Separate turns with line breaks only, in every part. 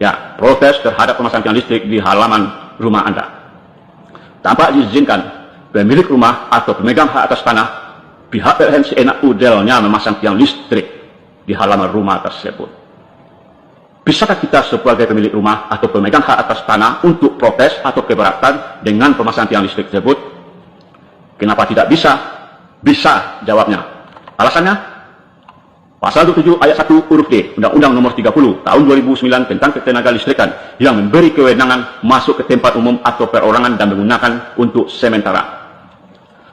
Ya, protes terhadap pemasangan tiang listrik di halaman rumah Anda. Tanpa diizinkan, pemilik rumah atau pemegang hak atas tanah, pihak PLN seenak udelnya memasang tiang listrik di halaman rumah tersebut. Bisakah kita sebagai pemilik rumah atau pemegang hak atas tanah untuk protes atau keberatan dengan pemasangan tiang listrik tersebut? Kenapa tidak bisa? Bisa, jawabnya. Alasannya, Pasal 27 ayat 1 huruf D Undang-Undang Nomor 30 Tahun 2009 tentang Ketenagalistrikan yang memberi kewenangan masuk ke tempat umum atau perorangan dan menggunakan untuk sementara.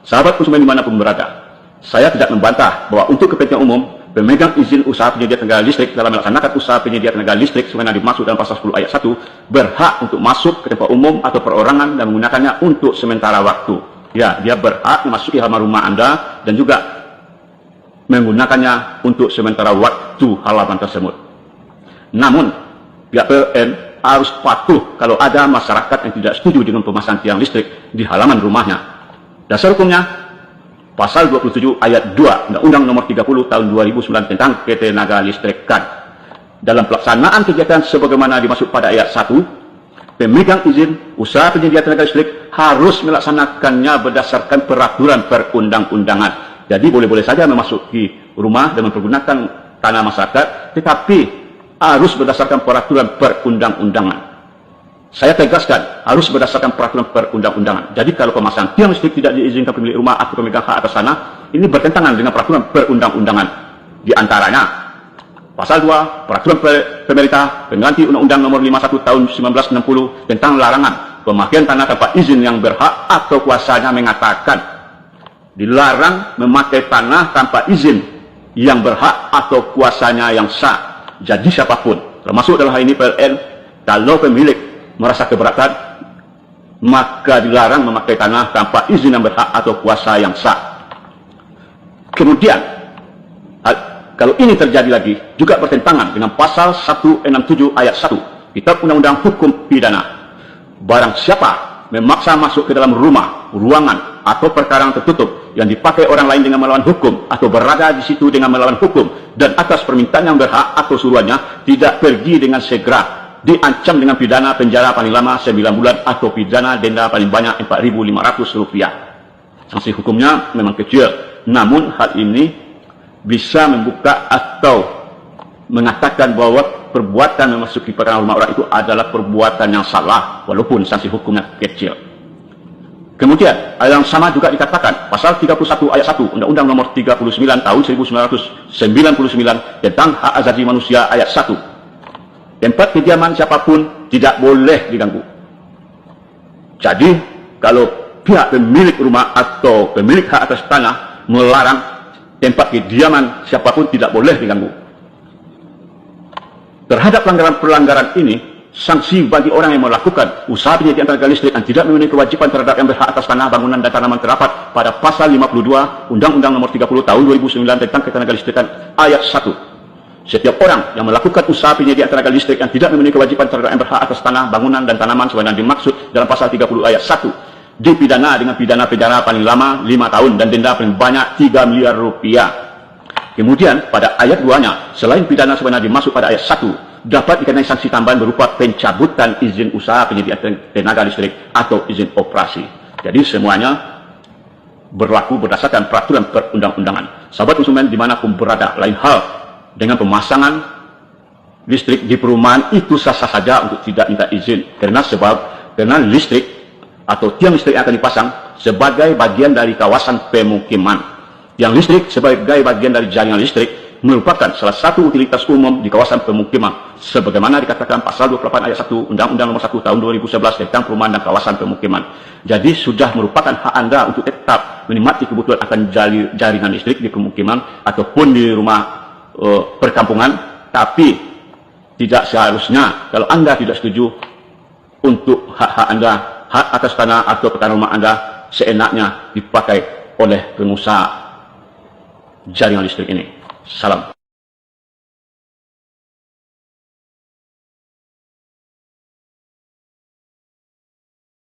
Sahabat konsumen dimanapun berada, saya tidak membantah bahwa untuk kepentingan umum, pemegang izin usaha penyedia tenaga listrik dalam melaksanakan usaha penyedia tenaga listrik sebagaimana dimaksud dalam pasal 10 ayat 1 berhak untuk masuk ke tempat umum atau perorangan dan menggunakannya untuk sementara waktu. Ya, dia berhak memasuki halaman rumah Anda dan juga menggunakannya untuk sementara waktu halaman tersebut. Namun, pihak PLN harus patuh kalau ada masyarakat yang tidak setuju dengan pemasangan tiang listrik di halaman rumahnya. Dasar hukumnya, Pasal 27 ayat 2 Undang-Undang Nomor 30 Tahun 2009 tentang Ketenagalistrikan. Dalam pelaksanaan kegiatan sebagaimana dimaksud pada ayat 1, pemegang izin usaha penyedia tenaga listrik harus melaksanakannya berdasarkan peraturan perundang-undangan. Jadi boleh-boleh saja memasuki rumah dengan menggunakan tanah masyarakat, tetapi harus berdasarkan peraturan perundang-undangan. Saya tegaskan, harus berdasarkan peraturan perundang-undangan. Jadi kalau pemasangan tiang listrik tidak diizinkan pemilik rumah atau pemegang hak atas tanah, ini bertentangan dengan peraturan perundang-undangan. Di antaranya, Pasal 2, Peraturan Pemerintah Pengganti Undang-Undang Nomor 51 Tahun 1960 tentang larangan pemakaian tanah tanpa izin yang berhak atau kuasanya mengatakan dilarang memakai tanah tanpa izin yang berhak atau kuasanya yang sah. Jadi siapapun, termasuk dalam hal ini PLN, kalau pemilik merasa keberatan, maka dilarang memakai tanah tanpa izin yang berhak atau kuasa yang sah. Kemudian, kalau ini terjadi lagi, juga bertentangan dengan Pasal 167 ayat 1 Kitab Undang-Undang Hukum Pidana. Barang siapa memaksa masuk ke dalam rumah, ruangan, atau perkara yang tertutup yang dipakai orang lain dengan melawan hukum atau berada di situ dengan melawan hukum dan atas permintaan yang berhak atau suruhannya tidak pergi dengan segera, diancam dengan pidana penjara paling lama 9 bulan atau pidana denda paling banyak Rp4.500. Sanksi hukumnya memang kecil, namun hal ini bisa membuka atau mengatakan bahwa perbuatan memasuki perkara rumah orang itu adalah perbuatan yang salah walaupun sanksi hukumnya kecil. Kemudian, yang sama juga dikatakan Pasal 31 ayat 1 Undang-Undang Nomor 39 Tahun 1999 tentang hak asasi manusia ayat 1. Tempat kediaman siapapun tidak boleh diganggu. Jadi, kalau pihak pemilik rumah atau pemilik hak atas tanah melarang tempat kediaman siapapun tidak boleh diganggu. Terhadap pelanggaran ini, sanksi bagi orang yang melakukan usaha penyediaan tenaga listrik yang tidak memenuhi kewajiban terhadap yang berhak atas tanah, bangunan, dan tanaman terdapat pada Pasal 52 Undang-Undang Nomor 30 Tahun 2009 tentang Ketenagalistrikan ayat 1. Setiap orang yang melakukan usaha penyediaan tenaga listrik yang tidak memenuhi kewajiban terhadap yang berhak atas tanah, bangunan, dan tanaman sebagaimana dimaksud dalam Pasal 30 ayat 1 dipidana dengan pidana penjara paling lama 5 tahun dan denda paling banyak Rp3 miliar. Kemudian pada ayat 2-nya, selain pidana sebagaimana dimaksud pada ayat 1, dapat dikenai sanksi tambahan berupa pencabutan izin usaha penyediaan tenaga listrik atau izin operasi. Jadi semuanya berlaku berdasarkan peraturan perundang-undangan. Sahabat konsumen dimanapun berada, lain hal dengan pemasangan listrik di perumahan itu sah-sah saja untuk tidak minta izin, karena listrik atau tiang listrik yang akan dipasang sebagai bagian dari kawasan pemukiman. Tiang listrik sebagai bagian dari jaringan listrik merupakan salah satu utilitas umum di kawasan pemukiman sebagaimana dikatakan Pasal 28 ayat 1 Undang-Undang Nomor 1 Tahun 2011 tentang perumahan dan kawasan pemukiman. Jadi sudah merupakan hak Anda untuk tetap menikmati kebutuhan akan jaringan listrik di pemukiman ataupun di rumah perkampungan, tapi tidak seharusnya kalau Anda tidak setuju untuk hak-hak Anda, hak atas tanah atau perkara rumah Anda seenaknya dipakai oleh pengusaha jaringan listrik ini. Salam.